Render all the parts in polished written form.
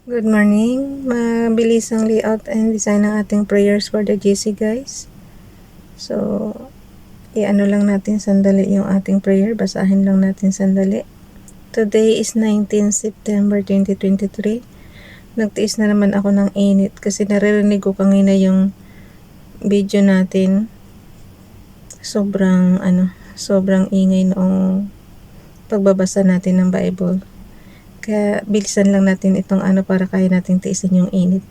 Good morning. Mabilis ang layout and design ng ating prayers for the GC, guys. So, i-ano lang natin sandali yung ating prayer. Basahin lang natin sandali. Today is 19 September 2023. Nagtiis na naman ako ng init kasi naririnig ko kanina yung video natin. Sobrang ingay noong pagbabasa natin ng Bible. Kaya bilisan lang natin itong para kaya natin tiisin yung init.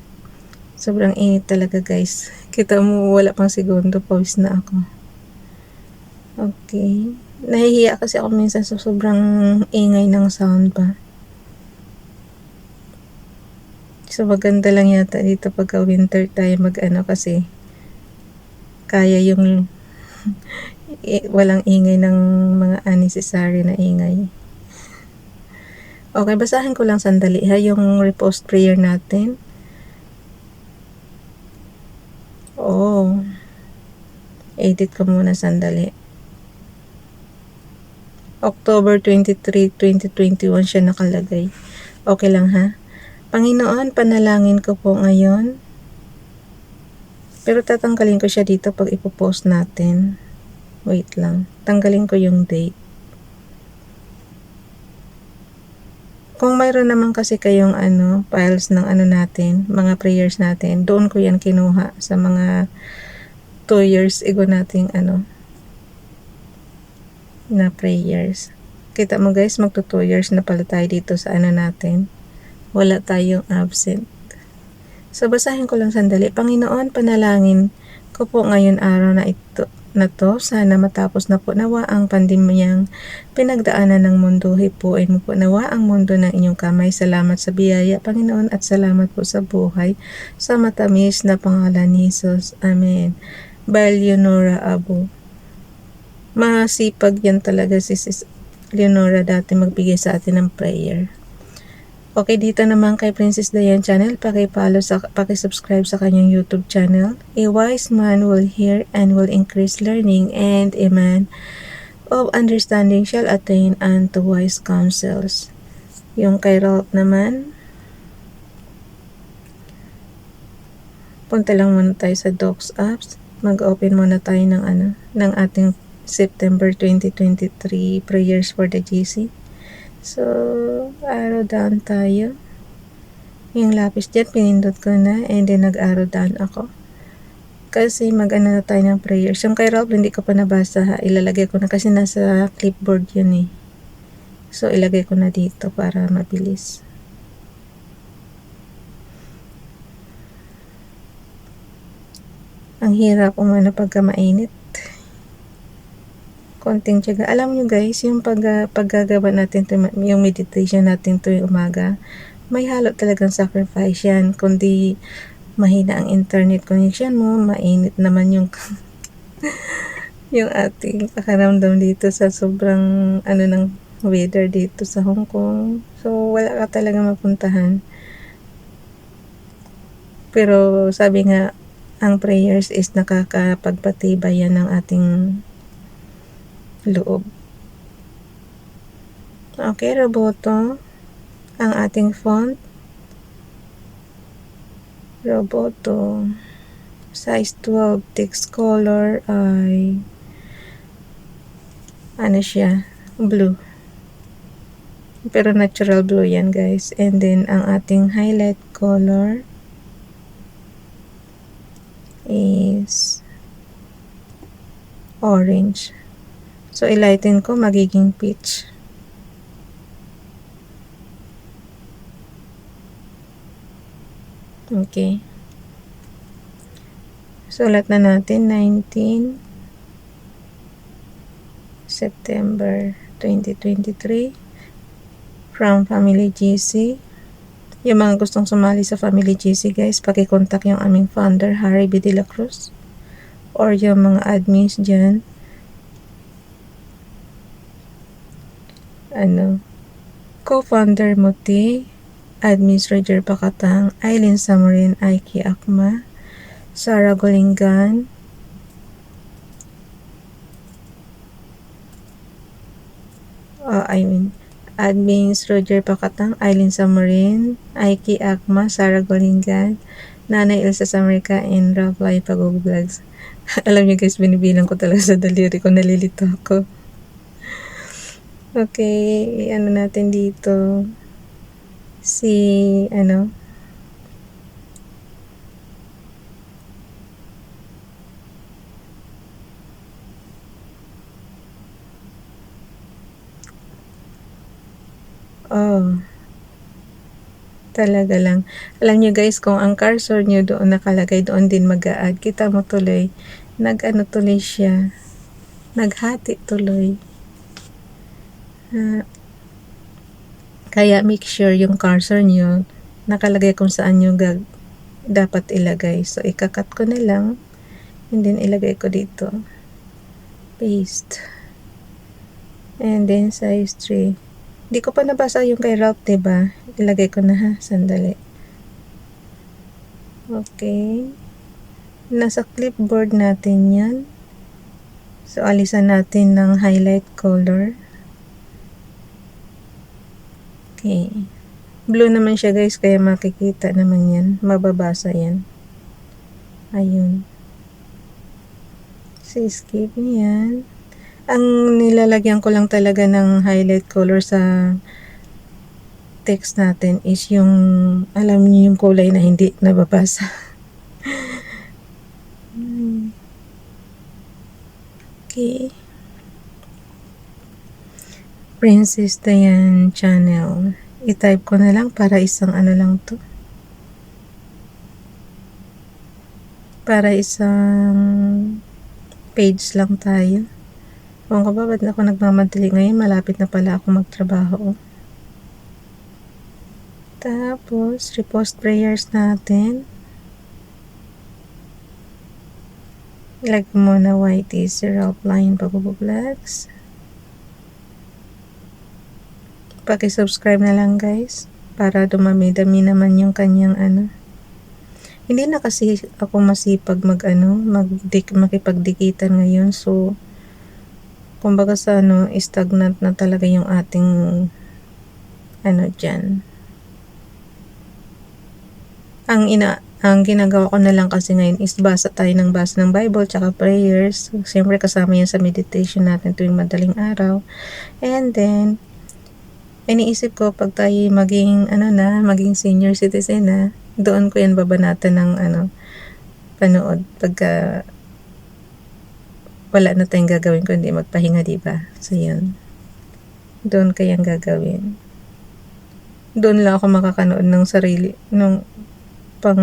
Sobrang init talaga, guys. Kita mo, wala pang segundo, pawis na ako. Okay. Nahihiya kasi ako minsan sa sobrang ingay ng sound ba. So maganda lang yata dito pagka winter tayo kasi kaya yung walang ingay ng mga unnecessary na ingay. Okay, basahin ko lang sandali yung repost prayer natin. Edit ko muna sandali. October 23, 2021 siya nakalagay. Okay lang ha? Panginoon, panalangin ko po ngayon. Pero tatanggalin ko siya dito pag ipopost natin. Wait lang. Tanggalin ko yung date. Kung mayroon naman kasi kayong files ng natin, mga prayers natin, doon ko yan kinuha sa mga 2 years ago nating na prayers. Kita mo guys, magto 2 years na pala tayo dito sa natin. Wala tayong absent. So basahin ko lang sandali. Panginoon, panalangin ko po ngayon araw na to, sana matapos na po nawa ang pandemyang pinagdaanan ng mundo. Hipuin mo po nawa ang mundo ng inyong kamay. Salamat sa biyaya, Panginoon, at salamat po sa buhay sa matamis na pangalan ni Jesus. Amen. By Leonora Abu. Masipag yan talaga si Sis Leonora dati magbigay sa atin ng prayer. Okay, dito naman kay Princess Diane Channel, paki-subscribe sa kanyang YouTube channel. A wise man will hear and will increase learning, and a man of understanding shall attain unto wise counsels. Yung kay Ralph naman, punta lang muna tayo sa Docs apps. Mag-open muna tayo ng ating September 2023 prayers for the GC. So, arrow down tayo. Yung lapis dyan, pinindot ko na, and then nag-arrow down ako. Kasi na tayo ng prayers. Yung kay Ralph, hindi ko pa nabasa ha. Ilalagay ko na kasi nasa clipboard yun eh. So, ilagay ko na dito para mabilis. Ang hirap pagka mainit. Konting tiyaga. Alam nyo guys, yung paggagawa natin, yung meditation natin tuwing umaga, may halo talagang sacrifice yan. Kundi mahina ang internet connection mo, mainit naman yung yung ating pakaramdam dito sa sobrang ng weather dito sa Hong Kong. So wala ka talaga mapuntahan. Pero sabi nga, ang prayers is nakakapagpatibay yan ng ating loob. Okay, Roboto. Ang ating font. Roboto. Size 12. Text color ay siya? Blue. Pero natural blue yan guys. And then, ang ating highlight color is orange. So, i-lighten ko, magiging peach. Okay. Sulat na natin, 19 September 2023 from Family GC. Yung mga gustong sumali sa Family GC guys, paki-contact yung aming founder, Harry B. De La Cruz, or yung mga admins dyan. Co-founder Muti, admins Roger Pakatang, Aileen Samurin, Aiki Akma, Sarah Golingan, Admins Roger Pacatang, Eileen Samarin, Aiki Akma, Sarah Golingan, Nanay Elsa Samarika, and Ralph Lai Pagog Vlogs. Alam niyo guys, binibilang ko talaga sa daliri ko, nalilito ako. Okay, ano natin dito? Si, oh, talaga lang. Alam niyo guys, kung ang cursor niyo doon nakalagay, doon din mag-a-add. Kita mo tuloy, nag-ano tuloy siya. Naghati tuloy. Kaya make sure yung cursor niyo nakalagay kung saan niyo dapat ilagay. So, ikakat ko na lang. And then, ilagay ko dito. Paste. And then, size 3. Hindi ko pa nabasa yung kay Ralph, diba? Ilagay ko na ha. Sandali. Okay. Nasa clipboard natin yan. So, alisan natin ng highlight color. Okay. Blue naman siya guys, kaya makikita naman yan. Mababasa yan. Ayun. So, skip yan. Ang nilalagyan ko lang talaga ng highlight color sa text natin is yung, alam niyo yung kulay na hindi nababasa. Okay. Princess Diane channel. I-type ko na lang para isang ano lang to. Para isang page lang tayo. Kung ka ba, ba't ako nagmamadali ngayon? Malapit na pala ako magtrabaho. Tapos, repost prayers natin. Ilagay mo na YT Zero Line Vlogs. Paki-subscribe na lang guys. Para dumami-dami naman yung kanyang ano. Hindi na kasi ako masipag makipagdikitan ngayon. So, kumbaga sa stagnant na talaga yung ating dyan. Ang ginagawa ko na lang kasi ngayon is basa ng Bible tsaka prayers. So, siyempre kasama yan sa meditation natin tuwing madaling araw. And then, iniisip ko pag tayo maging senior citizen na, doon ko yan babanatan ng panood pagka wala na tayong gagawin kundi magpahinga, diba? So, yun. Doon kayang gagawin. Doon lang ako makakanood ng sarili, nung pang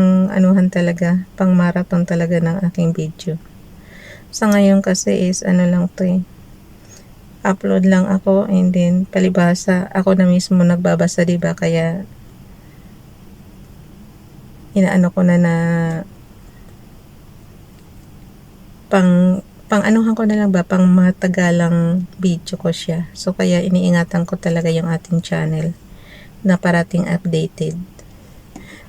marathon talaga ng aking video. Sa ngayon kasi is lang to eh. Upload lang ako and then palibhasa ako na mismo nagbabasa, diba? Kaya inaano ko na pang-anuhan ko na lang ba, pang matagalang video ko siya. So, kaya iniingatan ko talaga yung ating channel na parating updated.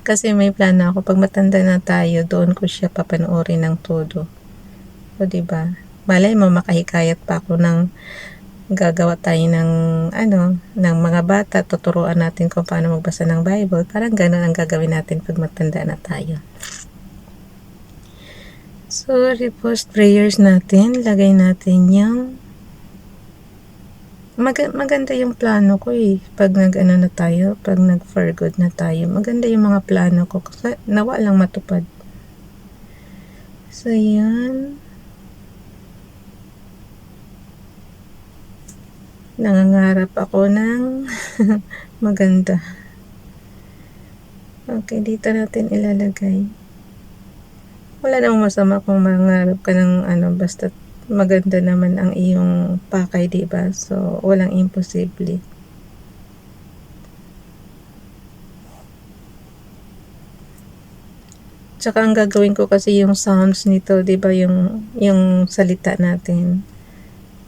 Kasi may plan na ako, pag matanda na tayo, doon ko siya papanoorin ng todo. So, diba? Malay mo, makahikayat pa ako ng gagawa tayo ng mga bata, tuturuan natin kung paano magbasa ng Bible. Parang ganun ang gagawin natin pag matanda na tayo. So, repost prayers natin. Lagay natin yung maganda yung plano ko eh. Pag pag nag for good na tayo. Maganda yung mga plano ko. Nawa lang matupad. So, yan. Nangangarap ako ng maganda. Okay, dito natin ilalagay. Wala namang masama kung mangarap ka ng basta maganda naman ang iyong pakay, diba? So, walang imposible. Tsaka ang gagawin ko kasi yung sounds nito, diba? Yung salita natin.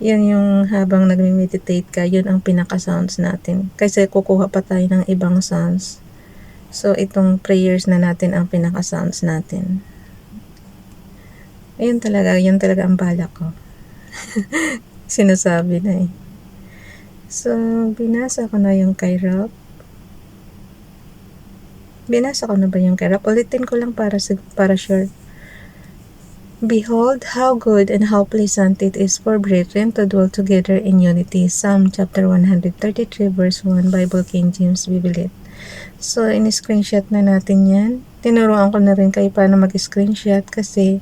Yan yung habang nagme-meditate ka, yun ang pinaka-sounds natin. Kasi kukuha pa tayo ng ibang sounds. So, itong prayers na natin ang pinaka-sounds natin. Ayun talaga ang balak ko. Sinasabi na eh. So, binasa ko na yung kay Rob. Binasa ko na ba yung kay Rob? Ulitin ko lang para sure. Behold, how good and how pleasant it is for brethren to dwell together in unity. Psalm chapter 133 verse 1, Bible King James Bible. So, in-screenshot na natin yan. Tinuruan ko na rin kayo paano mag-screenshot kasi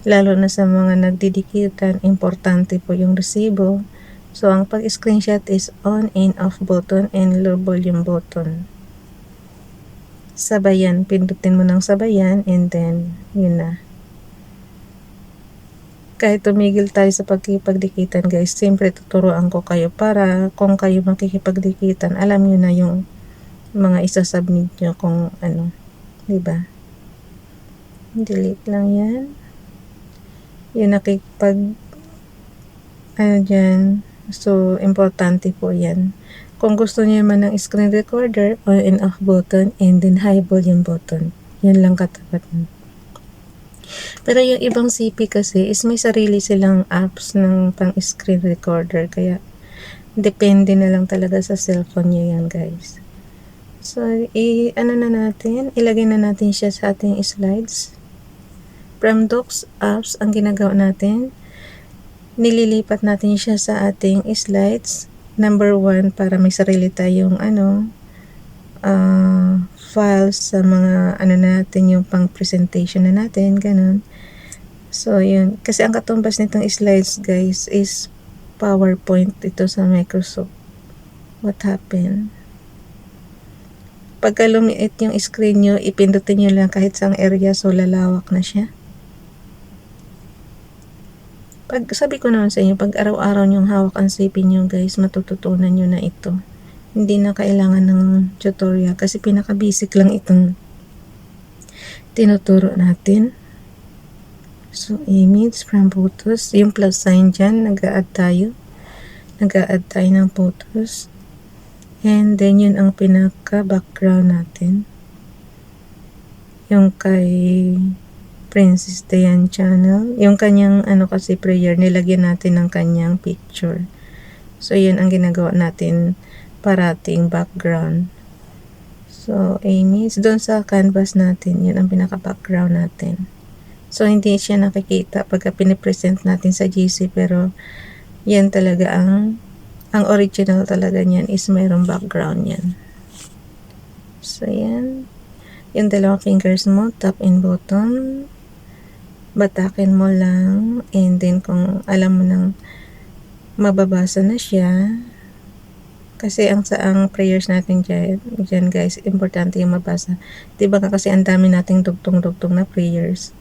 lalo na sa mga nagdidikitan, importante po yung resibo. So, ang pag-screenshot is on and off button and low volume button. Sabayan, pindutin mo ng sabayan and then, yun na. Kahit tumigil tayo sa pagkikipagdikitan guys, siyempre tuturuan ko kayo para kung kayo makikipagdikitan, alam nyo na yung mga isasubmit nyo kung ano, diba? Delete lang yan. Yung ano dyan, so importante po yan. Kung gusto niyo man ng screen recorder, on and off button, and then high volume button. Yan lang katapat mo. Pero yung ibang CP kasi is may sarili silang apps ng pang screen recorder, kaya depende na lang talaga sa cellphone nyo yan guys. So, ano na natin, ilagay na natin siya sa ating slides. From Docs apps, ang ginagawa natin, nililipat natin siya sa ating slides. Number 1, para may sarili tayong files sa mga natin, yung pang presentation na natin, ganun. So, yun. Kasi ang katumbas nitong slides, guys, is PowerPoint ito sa Microsoft. What happened? Pagka lumiit yung screen nyo, ipindutin nyo lang kahit saang area, so lalawak na siya. Pag sabi ko naman sa inyo, pag araw-araw nyong hawak ang CP nyo, guys, matututunan nyo na ito. Hindi na kailangan ng tutorial kasi pinaka-basic lang itong tinuturo natin. So, image from photos. Yung plus sign dyan, nag-a-add tayo. Nag-a-add tayo ng photos. And then, yun ang pinaka-background natin. Yung kay Princess Dayan channel. Yung kanyang kasi prayer, nilagyan natin ng kanyang picture. So, yun ang ginagawa natin parating background. So, image. Doon sa canvas natin, yun ang pinaka-background natin. So, hindi siya nakikita pagka pinipresent natin sa GC, pero yan talaga ang original talaga niyan is mayroong background yan. So, yan. Yung dalawang fingers mo, top and bottom. Batakin mo lang. And then, kung alam mo nang mababasa na siya, kasi ang prayers natin dyan guys, importante yung mabasa. Diba nga kasi ang dami nating dugtong-dugtong na prayers.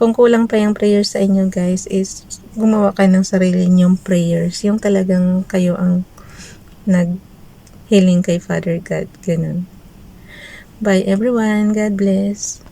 Kung kulang pa yung prayers sa inyo guys, is gumawa kayo ng sarili nyong prayers. Yung talagang kayo ang nag-healing kay Father God. Ganun. Bye everyone. God bless.